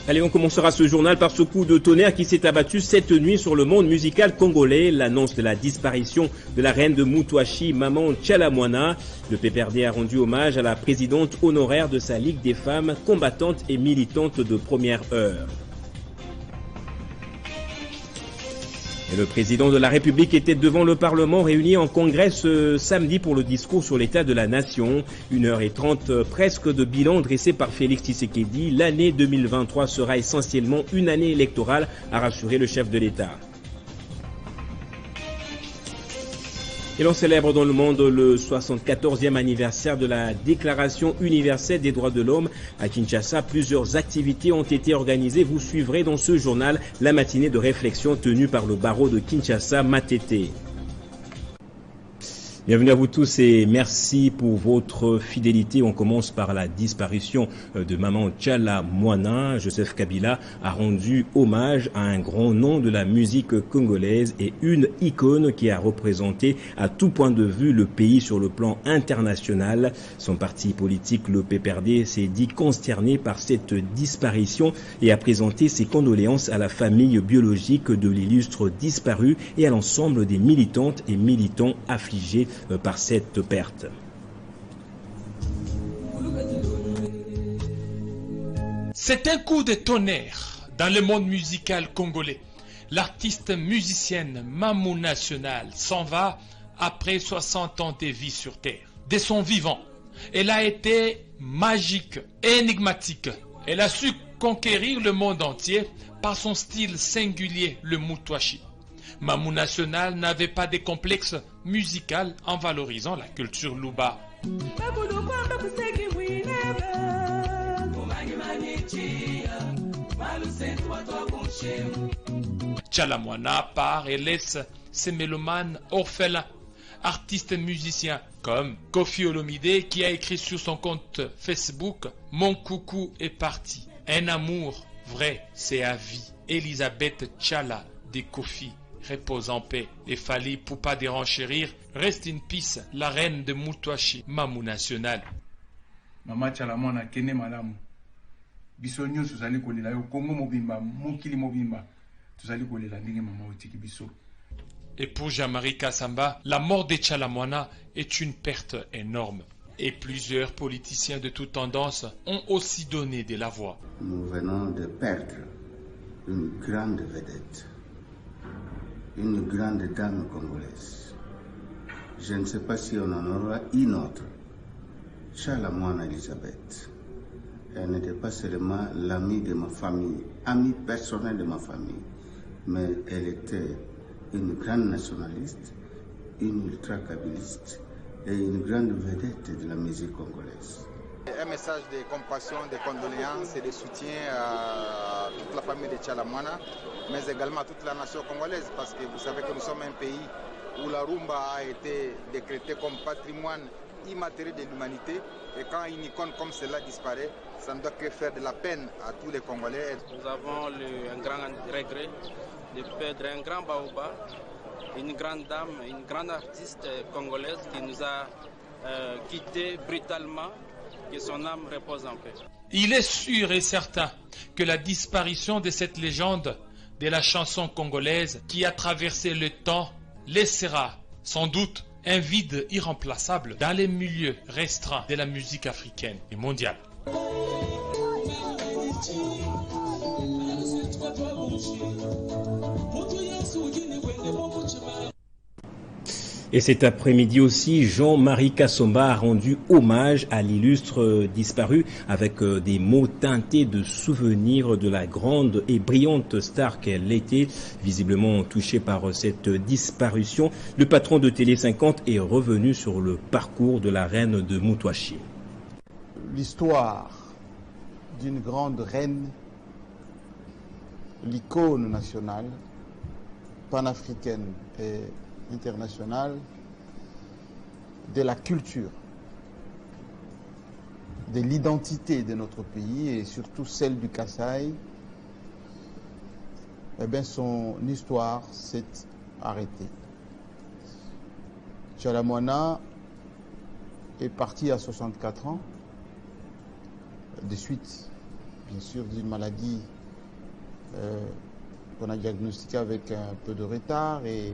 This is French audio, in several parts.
Allez, on commencera ce journal par ce coup de tonnerre qui s'est abattu cette nuit sur le monde musical congolais. L'annonce de la disparition de la reine de Moutouachi, Maman Tchalamouana. Le PPRD a rendu hommage à la présidente honoraire de sa Ligue des femmes, combattante et militante de première heure. Et le président de la République était devant le Parlement réuni en congrès ce samedi pour le discours sur l'état de la nation. 1h30 presque de bilan dressé par Félix Tshisekedi. L'année 2023 sera essentiellement une année électorale, a rassuré le chef de l'État. Et l'on célèbre dans le monde le 74e anniversaire de la Déclaration universelle des droits de l'homme. À Kinshasa, plusieurs activités ont été organisées. Vous suivrez dans ce journal la matinée de réflexion tenue par le barreau de Kinshasa, Matete. Bienvenue à vous tous et merci pour votre fidélité. On commence par la disparition de Maman Tchalamouana. Joseph Kabila a rendu hommage à un grand nom de la musique congolaise et une icône qui a représenté à tout point de vue le pays sur le plan international. Son parti politique, le PPRD, s'est dit consterné par cette disparition et a présenté ses condoléances à la famille biologique de l'illustre disparu et à l'ensemble des militantes et militants affligés par cette perte. C'est un coup de tonnerre dans le monde musical congolais. L'artiste musicienne Mamou National s'en va après 60 ans de vie sur Terre. De son vivant, elle a été magique, énigmatique. Elle a su conquérir le monde entier par son style singulier, le Moutouachi. Mamou National n'avait pas de complexe musical en valorisant la culture Luba. Tchalamouana part et laisse ses mélomanes orphelins. Artistes musiciens comme Kofi Olomide qui a écrit sur son compte Facebook « Mon coucou est parti. Un amour vrai, c'est à vie. Elisabeth Tchala de Kofi. Repose en paix. Et Fali Poupa de renchérir. Reste in peace, la reine de Moutouachi, Mamou National. Maman Tchalamouana kene malamu. Biso nyonso tozali kolela yo Kongo mobimba, mokili mobimba. Tozali kolela ndenge mama otiki biso. Et pour Jean-Marie Kassamba, la mort de Tchalamouana est une perte énorme. Et plusieurs politiciens de toute tendance ont aussi donné de la voix. Nous venons de perdre une grande vedette. Une grande dame congolaise. Je ne sais pas si on en aura une autre. Tchalamouana Elisabeth. Elle n'était pas seulement l'amie de ma famille, amie personnelle de ma famille, mais elle était une grande nationaliste, une ultra-kabiliste et une grande vedette de la musique congolaise. Un message de compassion, de condoléances et de soutien à toute la famille de Tchalamouana, mais également à toute la nation congolaise, parce que vous savez que nous sommes un pays où la rumba a été décrétée comme patrimoine immatériel de l'humanité, et quand une icône comme celle-là disparaît, ça ne doit que faire de la peine à tous les Congolais. Nous avons un grand regret de perdre un grand baobab, une grande dame, une grande artiste congolaise qui nous a quittés brutalement. Que son âme repose en paix. Il est sûr et certain que la disparition de cette légende de la chanson congolaise qui a traversé le temps laissera sans doute un vide irremplaçable dans les milieux restreints de la musique africaine et mondiale. Et cet après-midi aussi, Jean-Marie Kassamba a rendu hommage à l'illustre disparu avec des mots teintés de souvenirs de la grande et brillante star qu'elle était, visiblement touchée par cette disparition. Le patron de Télé 50 est revenu sur le parcours de la reine de Moutouachi. L'histoire d'une grande reine, l'icône nationale, panafricaine et internationale de la culture, de l'identité de notre pays et surtout celle du Kasaï, eh bien son histoire s'est arrêtée. Tchalamouana est parti à 64 ans, de suite bien sûr d'une maladie qu'on a diagnostiquée avec un peu de retard et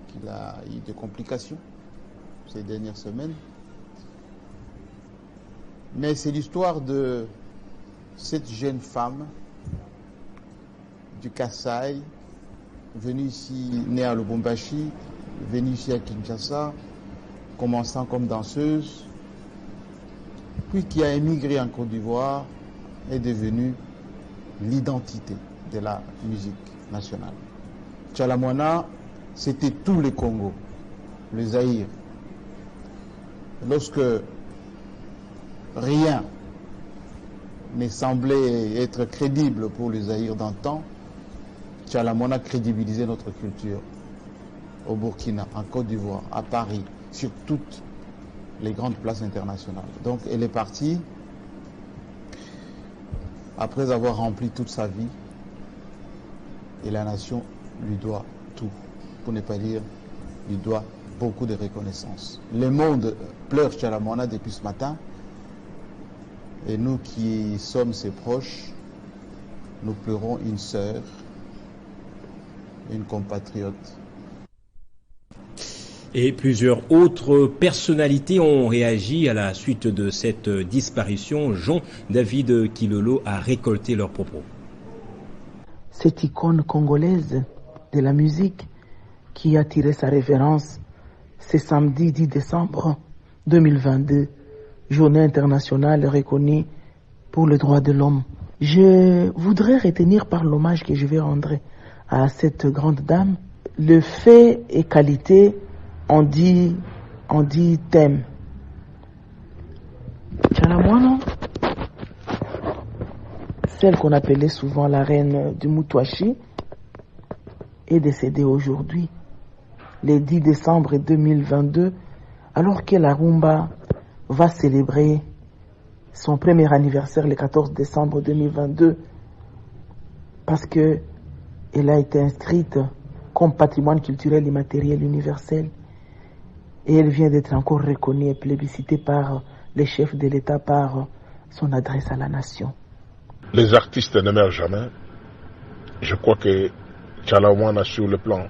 qu'il a eu des complications ces dernières semaines. Mais c'est l'histoire de cette jeune femme du Kasaï, venue ici, née à Lubumbashi, venue ici à Kinshasa, commençant comme danseuse, puis qui a émigré en Côte d'Ivoire, est devenue l'identité de la musique nationale. Tchala Moana, c'était tout le Congo, le Zaïre. Lorsque rien ne semblait être crédible pour le Zaïre d'antan, Tchala Moana crédibilisait notre culture au Burkina, en Côte d'Ivoire, à Paris, sur toutes les grandes places internationales. Donc elle est partie après avoir rempli toute sa vie et la nation lui doit tout, pour ne pas dire lui doit beaucoup de reconnaissance. Le monde pleure Tchala Moana depuis ce matin et nous qui sommes ses proches, nous pleurons une sœur, une compatriote. Et plusieurs autres personnalités ont réagi à la suite de cette disparition. Jean-David Kilolo a récolté leurs propos. Cette icône congolaise de la musique qui a tiré sa référence ce samedi 10 décembre 2022, journée internationale reconnue pour les droits de l'homme. Je voudrais retenir par l'hommage que je vais rendre à cette grande dame le fait et qualité. On dit thème. Tchala Moana, celle qu'on appelait souvent la reine du Mutwashi, est décédée aujourd'hui, le 10 décembre 2022, alors que la rumba va célébrer son premier anniversaire le 14 décembre 2022, parce que elle a été inscrite comme patrimoine culturel immatériel universel. Et elle vient d'être encore reconnue et plébiscitée par les chefs de l'État par son adresse à la nation. Les artistes ne meurent jamais. Je crois que Tchala Moana, sur le plan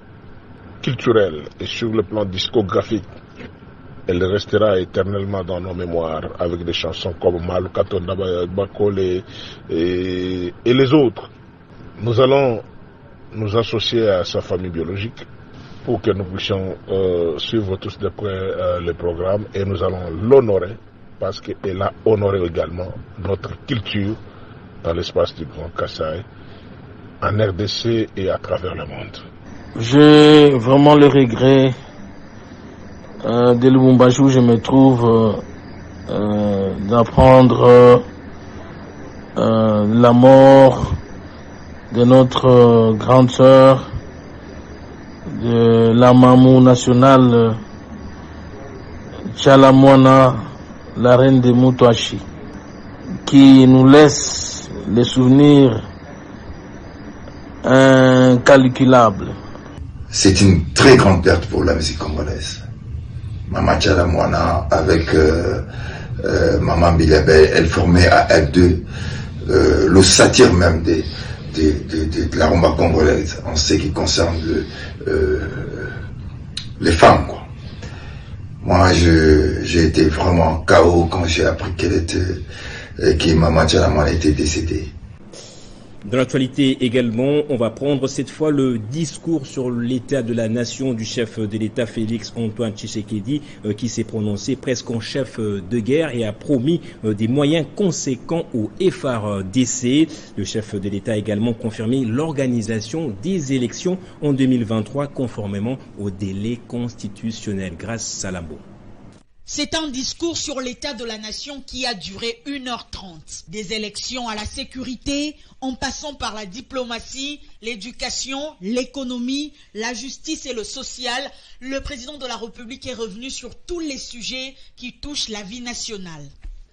culturel et sur le plan discographique, elle restera éternellement dans nos mémoires avec des chansons comme Malou Katonda Bakole et les autres. Nous allons nous associer à sa famille biologique pour que nous puissions suivre tous de près les programmes, et nous allons l'honorer parce qu'elle a honoré également notre culture dans l'espace du Grand Kasaï, en RDC et à travers le monde. J'ai vraiment le regret de Lubumbashi où je me trouve d'apprendre la mort de notre grande sœur, de la Mamou nationale, Tchala Moana, la reine de Mutwashi, qui nous laisse les souvenirs incalculables. C'est une très grande perte pour la musique congolaise. Maman Tchala Moana avec Maman Bilebe, elle formait à elles deux le satire même de la rumba congolaise en ce qui concerne les femmes, quoi. Moi, j'ai été vraiment KO quand j'ai appris que Maman Tchala Moana était décédée. Dans l'actualité également, on va prendre cette fois le discours sur l'état de la nation du chef de l'État Félix Antoine Tshisekedi, qui s'est prononcé presque en chef de guerre et a promis des moyens conséquents au FARDC. Le chef de l'État a également confirmé l'organisation des élections en 2023 conformément au délai constitutionnel. Grâce Salambo. C'est un discours sur l'état de la nation qui a duré 1h30. Des élections à la sécurité, en passant par la diplomatie, l'éducation, l'économie, la justice et le social, le président de la République est revenu sur tous les sujets qui touchent la vie nationale.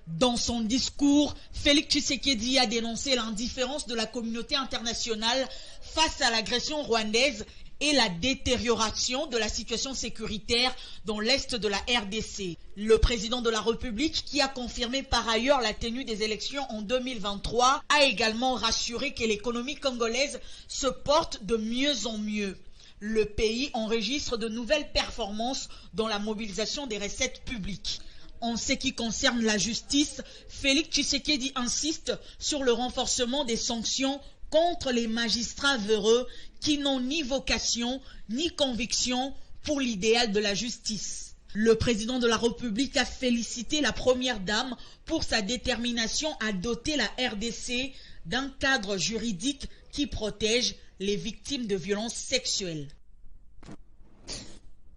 Dans son discours, Félix Tshisekedi a dénoncé l'indifférence de la communauté internationale face à l'agression rwandaise et la détérioration de la situation sécuritaire dans l'est de la RDC. Le président de la République, qui a confirmé par ailleurs la tenue des élections en 2023, a également rassuré que l'économie congolaise se porte de mieux en mieux. Le pays enregistre de nouvelles performances dans la mobilisation des recettes publiques. En ce qui concerne la justice, Félix Tshisekedi insiste sur le renforcement des sanctions contre les magistrats véreux qui n'ont ni vocation ni conviction pour l'idéal de la justice. Le président de la République a félicité la première dame pour sa détermination à doter la RDC d'un cadre juridique qui protège les victimes de violences sexuelles.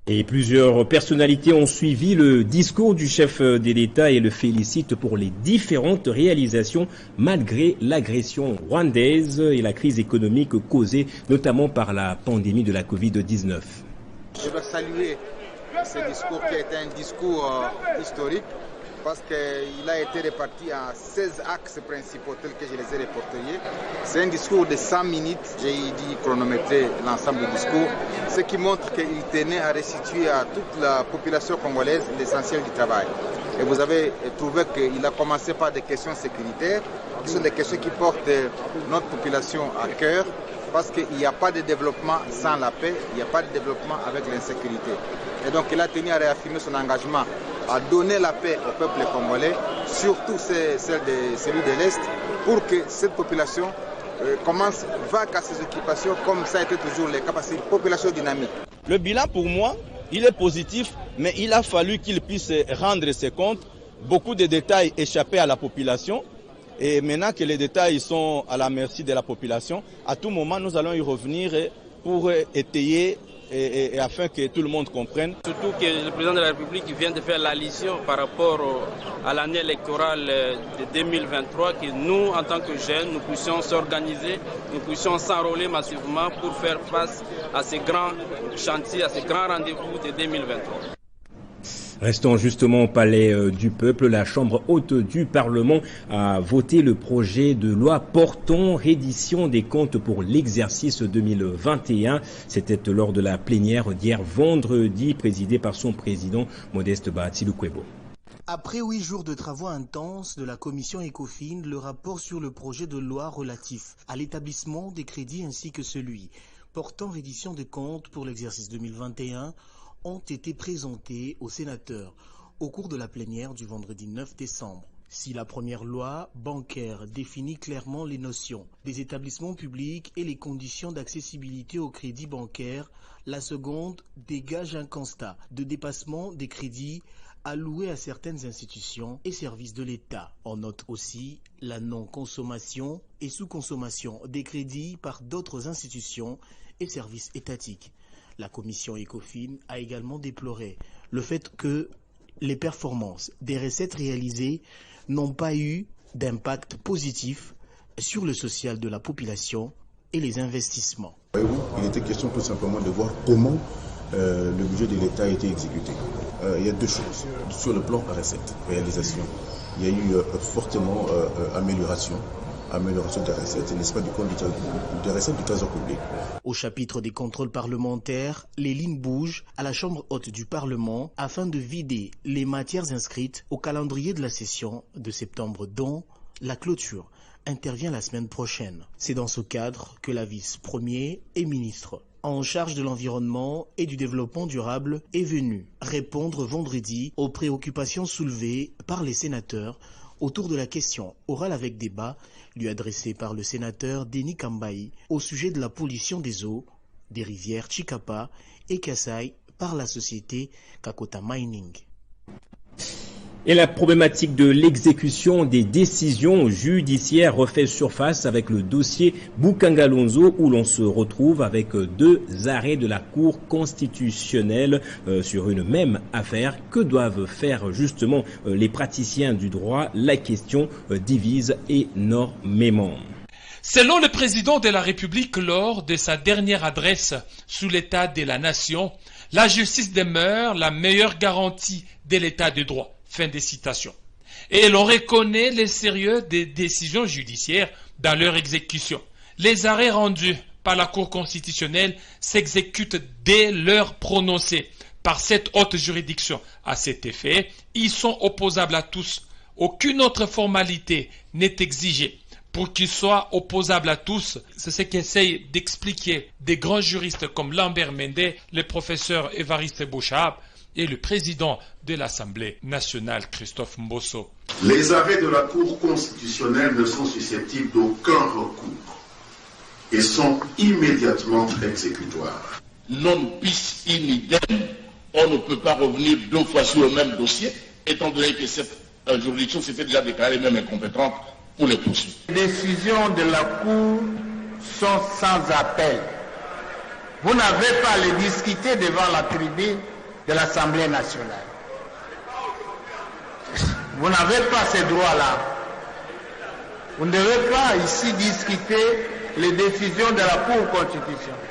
Et plusieurs personnalités ont suivi le discours du chef de l'État et le félicitent pour les différentes réalisations malgré l'agression rwandaise et la crise économique causée notamment par la pandémie de la Covid-19. Je veux saluer ce discours qui a été un discours historique parce qu'il a été réparti en 16 axes principaux tels que je les ai répertoriés. C'est un discours de 100 minutes, j'ai dit chronométrer l'ensemble du discours, ce qui montre qu'il tenait à restituer à toute la population congolaise l'essentiel du travail. Et vous avez trouvé qu'il a commencé par des questions sécuritaires, qui sont des questions qui portent notre population à cœur, parce qu'il n'y a pas de développement sans la paix, il n'y a pas de développement avec l'insécurité. Et donc il a tenu à réaffirmer son engagement à donner la paix au peuple congolais, surtout celui de l'Est, pour que cette population va à ses occupations comme ça a été toujours le cas, parce que c'est une population dynamique. Le bilan pour moi, il est positif, mais il a fallu qu'il puisse rendre ses comptes. Beaucoup de détails échappaient à la population. Et maintenant que les détails sont à la merci de la population, à tout moment, nous allons y revenir pour étayer et afin que tout le monde comprenne. Surtout que le président de la République vient de faire l'allusion par rapport à l'année électorale de 2023, que nous, en tant que jeunes, nous puissions s'organiser, nous puissions s'enrôler massivement pour faire face à ces grands chantiers, à ces grands rendez-vous de 2023. Restons justement au palais du peuple. La Chambre haute du Parlement a voté le projet de loi portant reddition des comptes pour l'exercice 2021. C'était lors de la plénière d'hier vendredi, présidée par son président Modeste Bahatsi-Lukwebo. Après 8 jours de travaux intenses de la commission ECOFIN, le rapport sur le projet de loi relatif à l'établissement des crédits ainsi que celui portant reddition des comptes pour l'exercice 2021 ont été présentés aux sénateurs au cours de la plénière du vendredi 9 décembre. Si la première loi bancaire définit clairement les notions des établissements publics et les conditions d'accessibilité au crédit bancaire, la seconde dégage un constat de dépassement des crédits alloués à certaines institutions et services de l'État. On note aussi la non-consommation et sous-consommation des crédits par d'autres institutions et services étatiques. La commission ECOFIN a également déploré le fait que les performances des recettes réalisées n'ont pas eu d'impact positif sur le social de la population et les investissements. Il était question tout simplement de voir comment le budget de l'État a été exécuté. Il y a deux choses. Sur le plan recettes, réalisation, il y a eu fortement amélioration des recettes, n'est-ce pas, des recettes du trésor public. Au chapitre des contrôles parlementaires, les lignes bougent à la Chambre haute du Parlement afin de vider les matières inscrites au calendrier de la session de septembre, dont la clôture intervient la semaine prochaine. C'est dans ce cadre que la vice-premier et ministre en charge de l'environnement et du développement durable est venue répondre vendredi aux préoccupations soulevées par les sénateurs autour de la question orale avec débat lui adressée par le sénateur Denis Kambaï au sujet de la pollution des eaux des rivières Chikapa et Kasai par la société Kakota Mining. Et la problématique de l'exécution des décisions judiciaires refait surface avec le dossier Boukangalonzo, où l'on se retrouve avec deux arrêts de la Cour constitutionnelle sur une même affaire. Que doivent faire justement les praticiens du droit? La question divise énormément. Selon le président de la République lors de sa dernière adresse sous l'état de la nation, la justice demeure la meilleure garantie de l'état de droit. Fin des citations. Et l'on reconnaît le sérieux des décisions judiciaires dans leur exécution. Les arrêts rendus par la Cour constitutionnelle s'exécutent dès l'heure prononcée par cette haute juridiction. À cet effet, ils sont opposables à tous. Aucune autre formalité n'est exigée pour qu'ils soient opposables à tous. C'est ce qu'essayent d'expliquer des grands juristes comme Lambert Mende, le professeur Évariste Bouchab et le président de l'Assemblée nationale, Christophe Mbosso. Les arrêts de la Cour constitutionnelle ne sont susceptibles d'aucun recours et sont immédiatement exécutoires. Non bis in idem, on ne peut pas revenir deux fois sur le même dossier, étant donné que cette juridiction s'était déjà déclarée même incompétente pour les poursuites. Les décisions de la Cour sont sans appel. Vous n'avez pas à les discuter devant la tribune de l'Assemblée nationale. Vous n'avez pas ces droits-là. Vous ne devez pas ici discuter les décisions de la Cour constitutionnelle.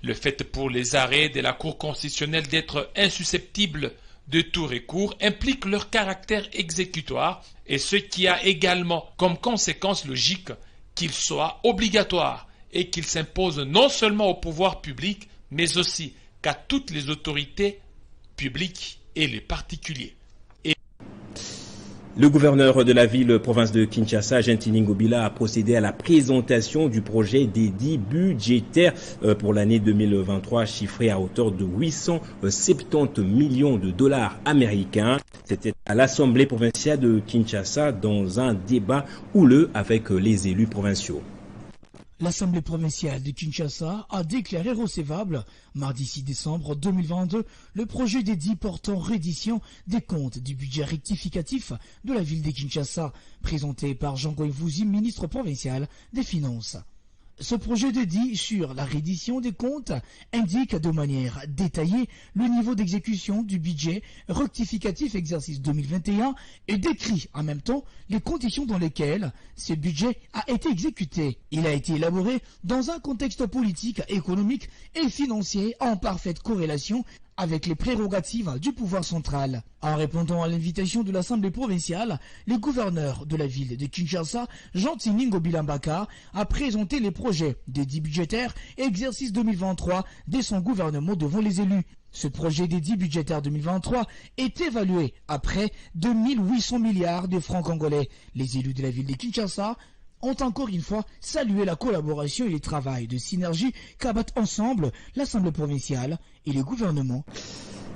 Le fait pour les arrêts de la Cour constitutionnelle d'être insusceptibles de tout recours implique leur caractère exécutoire et ce qui a également comme conséquence logique qu'ils soient obligatoires et qu'ils s'imposent non seulement au pouvoir public mais aussi qu'à toutes les autorités publiques et les particuliers. Le gouverneur de la ville-province de Kinshasa, Gentini Ngobila, a procédé à la présentation du projet d'édit budgétaire pour l'année 2023, chiffré à hauteur de 870 millions de dollars américains. C'était à l'Assemblée provinciale de Kinshasa dans un débat houleux avec les élus provinciaux. L'Assemblée provinciale de Kinshasa a déclaré recevable, mardi 6 décembre 2022, le projet d'édit portant reddition des comptes du budget rectificatif de la ville de Kinshasa, présenté par Jean Goïvouzi, ministre provincial des Finances. Ce projet d'édit sur la reddition des comptes indique de manière détaillée le niveau d'exécution du budget rectificatif exercice 2021 et décrit en même temps les conditions dans lesquelles ce budget a été exécuté. Il a été élaboré dans un contexte politique, économique et financier en parfaite corrélation avec les prérogatives du pouvoir central. En répondant à l'invitation de l'Assemblée provinciale, le gouverneur de la ville de Kinshasa, Gentini Ngobila Mbaka, a présenté les projets d'édit budgétaire exercice 2023 dès son gouvernement devant les élus. Ce projet d'édit budgétaire 2023 est évalué à près de 1800 milliards de francs congolais. Les élus de la ville de Kinshasa ont encore une fois salué la collaboration et le travail de synergie qu'abattent ensemble l'Assemblée provinciale et le gouvernement.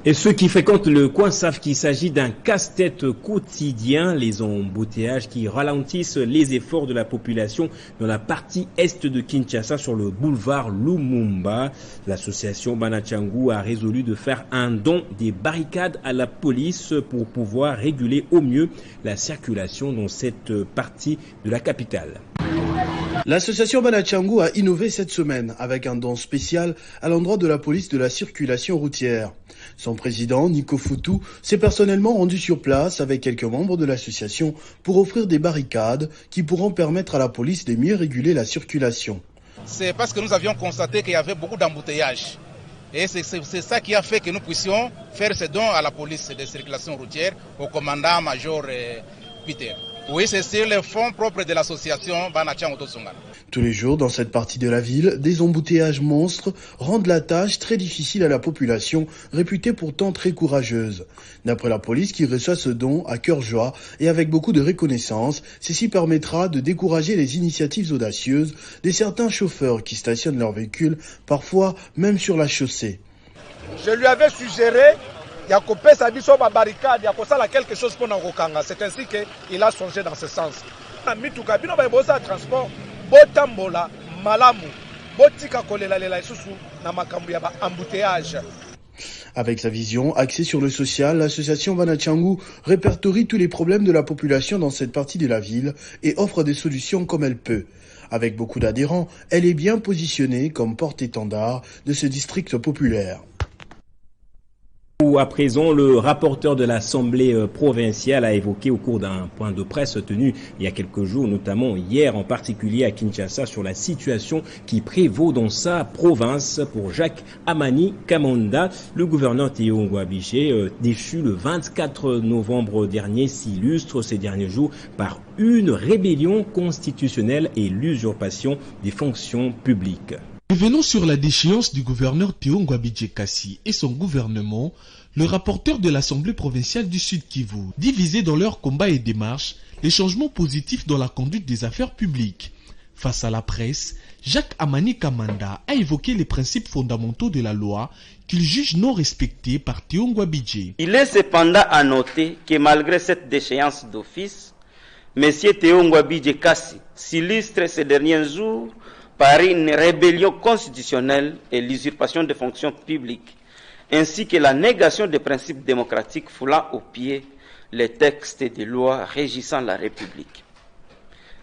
Et ceux qui fréquentent le coin savent qu'il s'agit d'un casse-tête quotidien, les embouteillages qui ralentissent les efforts de la population dans la partie est de Kinshasa sur le boulevard Lumumba. L'association Banachangu a résolu de faire un don des barricades à la police pour pouvoir réguler au mieux la circulation dans cette partie de la capitale. L'association Banachangu a innové cette semaine avec un don spécial à l'endroit de la police de la circulation routière. Son président, Nico Foutou, s'est personnellement rendu sur place avec quelques membres de l'association pour offrir des barricades qui pourront permettre à la police de mieux réguler la circulation. C'est parce que nous avions constaté qu'il y avait beaucoup d'embouteillages. Et c'est ça qui a fait que nous puissions faire ce don à la police de circulation routière, au commandant-major Peter. Oui, c'est sur les fonds propres de l'association Banachan Otosungana. Tous les jours, dans cette partie de la ville, des embouteillages monstres rendent la tâche très difficile à la population, réputée pourtant très courageuse. D'après la police qui reçoit ce don à cœur joie et avec beaucoup de reconnaissance, ceci permettra de décourager les initiatives audacieuses de certains chauffeurs qui stationnent leurs véhicules, parfois même sur la chaussée. Je lui avais suggéré ya kopesa biso ba barricade ya kosala quelque chose pour nakokanga. C'est ainsi qu'il a songé dans ce sens. Na mituka bino ba bosa transport botambola malamu botika kolela lela isusu na makambu ya ba embouteillage. Avec sa vision axée sur le social, l'association Banachangu répertorie tous les problèmes de la population dans cette partie de la ville et offre des solutions comme elle peut. Avec beaucoup d'adhérents, elle est bien positionnée comme porte-étendard de ce district populaire. À présent, le rapporteur de l'Assemblée provinciale a évoqué au cours d'un point de presse tenu il y a quelques jours, notamment hier en particulier à Kinshasa, sur la situation qui prévaut dans sa province. Pour Jacques Amani Kamanda, le gouverneur Théo Ngouabiché, déchu le 24 novembre dernier, s'illustre ces derniers jours par une rébellion constitutionnelle et l'usurpation des fonctions publiques. Revenons sur la déchéance du gouverneur Théo Ngwabidje Kassi et son gouvernement. Le rapporteur de l'Assemblée provinciale du Sud Kivu, divisé dans leurs combats et démarches, les changements positifs dans la conduite des affaires publiques. Face à la presse, Jacques Amani Kamanda a évoqué les principes fondamentaux de la loi qu'il juge non respectés par Théo Ngwabidje. Il est cependant à noter que malgré cette déchéance d'office, M. Théo Ngwabidje Kassi s'illustre ces derniers jours par une rébellion constitutionnelle et l'usurpation des fonctions publiques, ainsi que la négation des principes démocratiques foulant aux pieds les textes de loi régissant la République.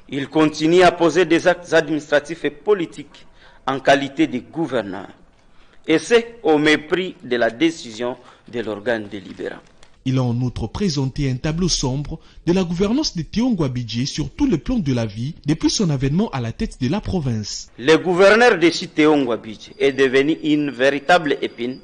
Il continue à poser des actes administratifs et politiques en qualité de gouverneur, et c'est au mépris de la décision de l'organe délibérant. Il a en outre présenté un tableau sombre de la gouvernance de Théo Ngwabidje sur tous les plans de la vie depuis son avènement à la tête de la province. Le gouverneur de Théo Ngwabidje est devenu une véritable épine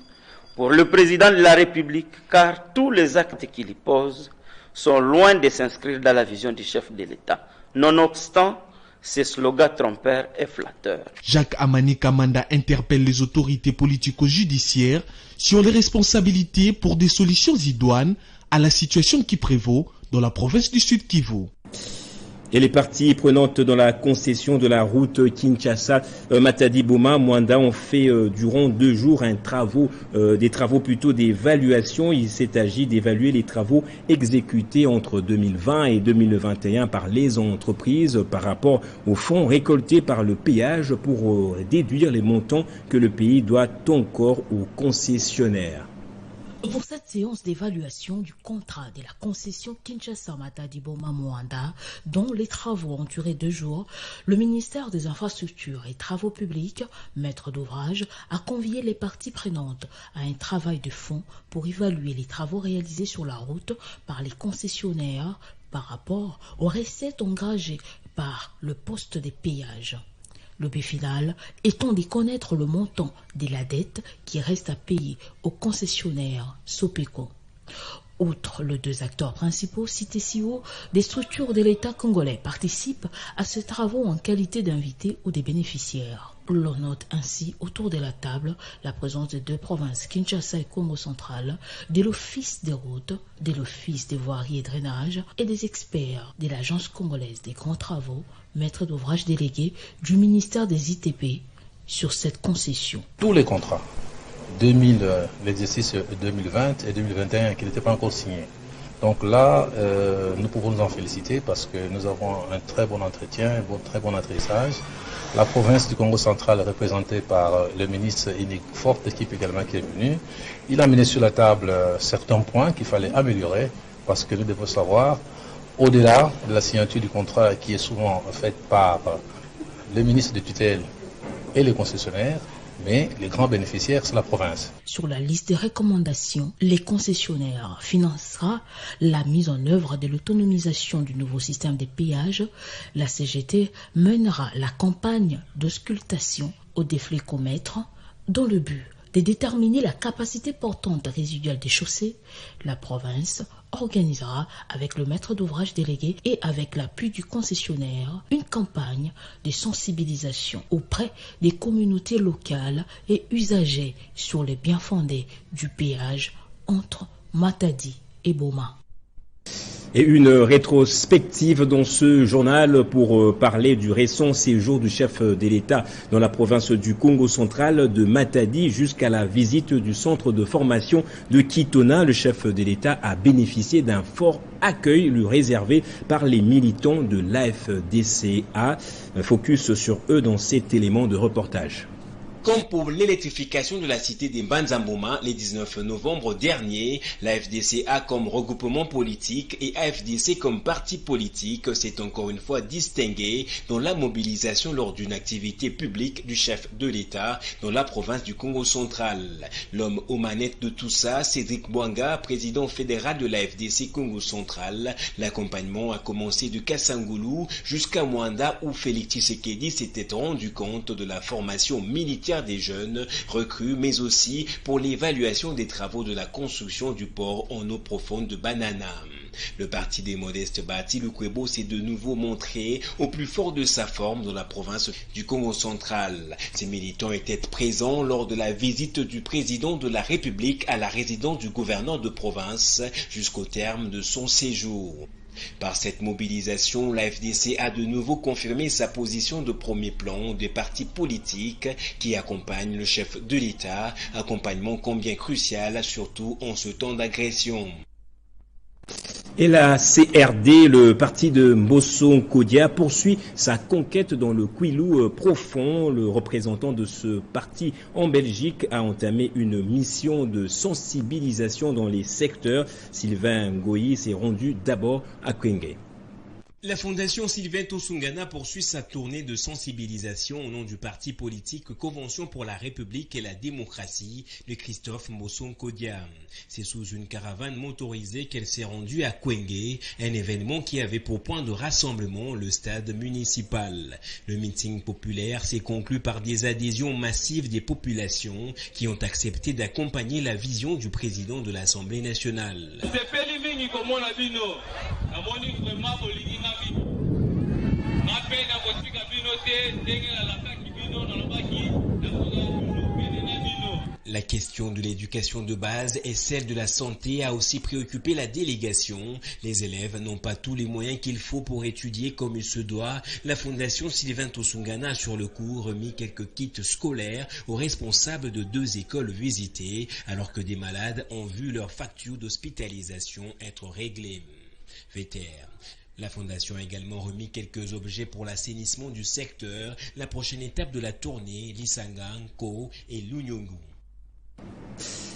pour le président de la République, car tous les actes qu'il y pose sont loin de s'inscrire dans la vision du chef de l'État. Nonobstant, ces slogans trompeurs et flatteurs. Jacques Amani Kamanda interpelle les autorités politico-judiciaires sur les responsabilités pour des solutions idoines à la situation qui prévaut dans la province du Sud Kivu. Et les parties prenantes dans la concession de la route Kinshasa-Matadi-Boma-Mwanda ont fait durant 2 jours des travaux d'évaluation. Il s'est agi d'évaluer les travaux exécutés entre 2020 et 2021 par les entreprises par rapport aux fonds récoltés par le péage pour déduire les montants que le pays doit encore aux concessionnaires. Pour cette séance d'évaluation du contrat de la concession Kinshasa-Matadi-Boma-Mwanda, dont les travaux ont duré 2 jours, le ministère des Infrastructures et Travaux Publics, maître d'ouvrage, a convié les parties prenantes à un travail de fond pour évaluer les travaux réalisés sur la route par les concessionnaires par rapport aux recettes engagées par le poste des péages. Le but final étant de connaître le montant de la dette qui reste à payer aux concessionnaires Sopeco. Outre les 2 acteurs principaux cités si haut, des structures de l'État congolais participent à ces travaux en qualité d'invités ou des bénéficiaires. L'on note ainsi autour de la table la présence de 2 provinces, Kinshasa et Congo central, de l'Office des routes, de l'Office des voiries et drainage et des experts de l'Agence congolaise des grands travaux, maître d'ouvrage délégué du ministère des ITP sur cette concession. Tous les contrats, l'exercice 2020 et 2021 qui n'étaient pas encore signés. Donc là, nous pouvons nous en féliciter parce que nous avons un très bon entretien, un très bon atterrissage. La province du Congo central est représentée par le ministre et une forte équipe également qui est venue. Il a mis sur la table certains points qu'il fallait améliorer parce que nous devons savoir, au-delà de la signature du contrat qui est souvent faite par le ministre de tutelle et les concessionnaires, mais les grands bénéficiaires, c'est la province. Sur la liste des recommandations, les concessionnaires financera la mise en œuvre de l'autonomisation du nouveau système des péages. La CGT mènera la campagne d'auscultation au déflécomètre dans le but de déterminer la capacité portante résiduelle des chaussées. La province organisera avec le maître d'ouvrage délégué et avec l'appui du concessionnaire une campagne de sensibilisation auprès des communautés locales et usagers sur les biens-fondés du péage entre Matadi et Boma. Et une rétrospective dans ce journal pour parler du récent séjour du chef de l'État dans la province du Congo central de Matadi jusqu'à la visite du centre de formation de Kitona. Le chef de l'État a bénéficié d'un fort accueil lui réservé par les militants de l'AFDCA. Focus sur eux dans cet élément de reportage. Comme pour l'électrification de la cité des Mbanzamboma le 19 novembre dernier, la FDCA comme regroupement politique et AFDC comme parti politique s'est encore une fois distingué dans la mobilisation lors d'une activité publique du chef de l'État dans la province du Congo central. L'homme aux manettes de tout ça, Cédric Bouanga, président fédéral de la FDC Congo central. L'accompagnement a commencé de Kassangoulou jusqu'à Mwanda où Félix Tshisekedi s'était rendu compte de la formation militaire des jeunes recrues, mais aussi pour l'évaluation des travaux de la construction du port en eau profonde de Banana. Le parti des modestes Bati Lukwebo s'est de nouveau montré au plus fort de sa forme dans la province du Congo central. Ces militants étaient présents lors de la visite du président de la République à la résidence du gouverneur de province jusqu'au terme de son séjour. Par cette mobilisation, la FDC a de nouveau confirmé sa position de premier plan des partis politiques qui accompagnent le chef de l'État, accompagnement combien crucial, surtout en ce temps d'agression. Et la CRD, le parti de Mbosso Nkodia, poursuit sa conquête dans le Kwilu profond. Le représentant de ce parti en Belgique a entamé une mission de sensibilisation dans les secteurs. Sylvain Ngoyi s'est rendu d'abord à Kwenge. La fondation Sylvain Tosungana poursuit sa tournée de sensibilisation au nom du parti politique Convention pour la République et la démocratie de Christophe Mbosso Nkodia. C'est sous une caravane motorisée qu'elle s'est rendue à Kwenge, un événement qui avait pour point de rassemblement le stade municipal. Le meeting populaire s'est conclu par des adhésions massives des populations qui ont accepté d'accompagner la vision du président de l'Assemblée nationale. La question de l'éducation de base et celle de la santé a aussi préoccupé la délégation. Les élèves n'ont pas tous les moyens qu'il faut pour étudier comme il se doit. La fondation Sylvain Tosungana a sur le coup remis quelques kits scolaires aux responsables de 2 écoles visitées, alors que des malades ont vu leur facture d'hospitalisation être réglée. VTR. La fondation a également remis quelques objets pour l'assainissement du secteur. La prochaine étape de la tournée, Lisanga, Nko et Lunyongu.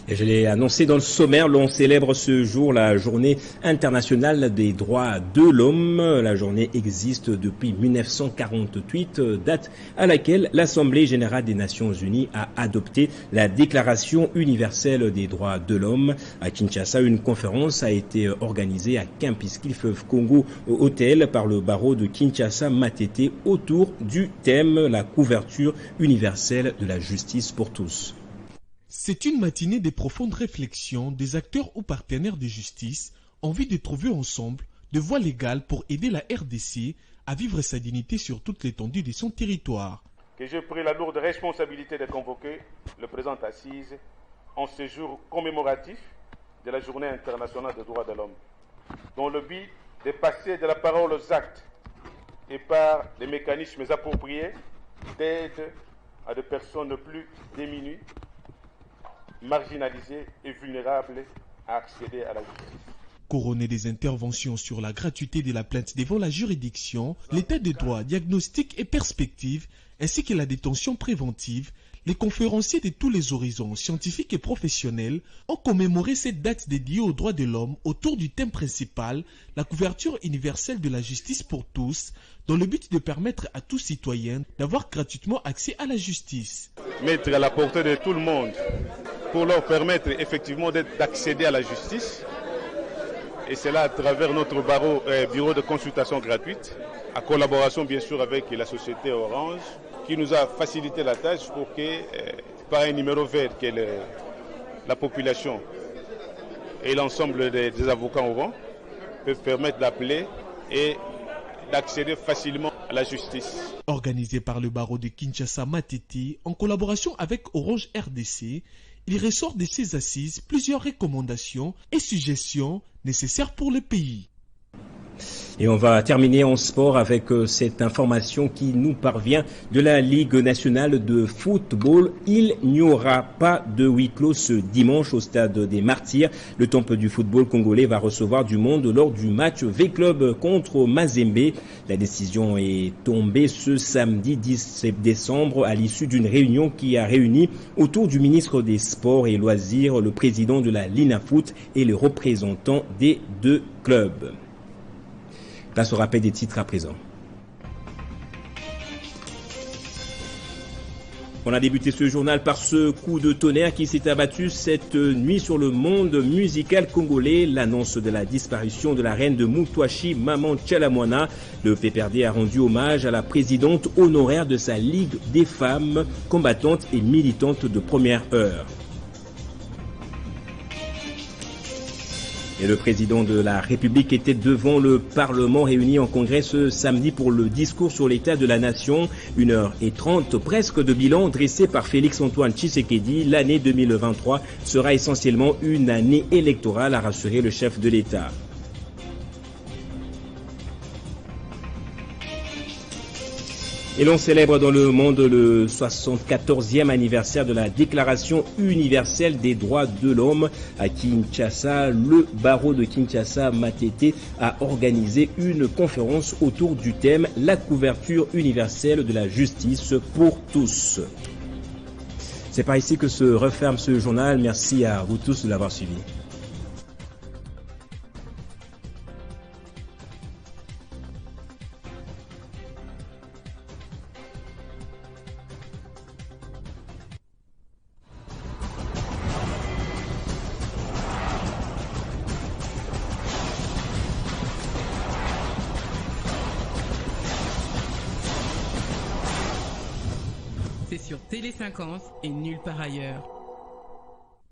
Et je l'ai annoncé dans le sommaire, l'on célèbre ce jour la journée internationale des droits de l'homme. La journée existe depuis 1948, date à laquelle l'Assemblée générale des Nations unies a adopté la Déclaration universelle des droits de l'homme. À Kinshasa, une conférence a été organisée à Kempinski Fleuve Congo Hôtel par le barreau de Kinshasa Matete autour du thème la couverture universelle de la justice pour tous. C'est une matinée de profondes réflexions des acteurs ou partenaires de justice en vue de trouver ensemble de voies légales pour aider la RDC à vivre sa dignité sur toute l'étendue de son territoire. Que j'ai pris la lourde responsabilité de convoquer le présent assise en ce jour commémoratif de la Journée internationale des droits de l'homme, dont le but de passer de la parole aux actes et par les mécanismes appropriés d'aide à des personnes plus démunies, marginalisés et vulnérables à accéder à la justice. Couronné des interventions sur la gratuité de la plainte devant la juridiction, l'état de droit, diagnostic et perspective, ainsi que la détention préventive, les conférenciers de tous les horizons scientifiques et professionnels ont commémoré cette date dédiée aux droits de l'homme autour du thème principal, la couverture universelle de la justice pour tous, dans le but de permettre à tous citoyens d'avoir gratuitement accès à la justice. Mettre à la portée de tout le monde pour leur permettre effectivement d'accéder à la justice, et cela à travers notre bureau de consultation gratuite, en collaboration bien sûr avec la société Orange, qui nous a facilité la tâche pour que, par un numéro vert que la population et l'ensemble des avocats au vent peuvent permettre d'appeler et d'accéder facilement à la justice. Organisé par le barreau de Kinshasa Matete, en collaboration avec Orange RDC, il ressort de ces assises plusieurs recommandations et suggestions nécessaires pour le pays. Et on va terminer en sport avec cette information qui nous parvient de la Ligue nationale de football. Il n'y aura pas de huis clos ce dimanche au stade des Martyrs. Le temple du football congolais va recevoir du monde lors du match V-Club contre Mazembe. La décision est tombée ce samedi 10 décembre à l'issue d'une réunion qui a réuni autour du ministre des Sports et Loisirs, le président de la Linafoot et les représentants des 2 clubs. Place au rappel des titres à présent. On a débuté ce journal par ce coup de tonnerre qui s'est abattu cette nuit sur le monde musical congolais. L'annonce de la disparition de la reine de Moutouachi, Maman Tchala Mouana. Le PPRD a rendu hommage à la présidente honoraire de sa Ligue des femmes, combattantes et militantes de première heure. Et le président de la République était devant le Parlement réuni en congrès ce samedi pour le discours sur l'état de la nation. 1h30 presque de bilan dressé par Félix-Antoine Tshisekedi. L'année 2023 sera essentiellement une année électorale, a rassuré le chef de l'État. Et l'on célèbre dans le monde le 74e anniversaire de la Déclaration universelle des droits de l'homme à Kinshasa. Le barreau de Kinshasa, Matete, a organisé une conférence autour du thème « La couverture universelle de la justice pour tous ». C'est par ici que se referme ce journal. Merci à vous tous de l'avoir suivi. C'est sur Télé 50 et nulle part ailleurs.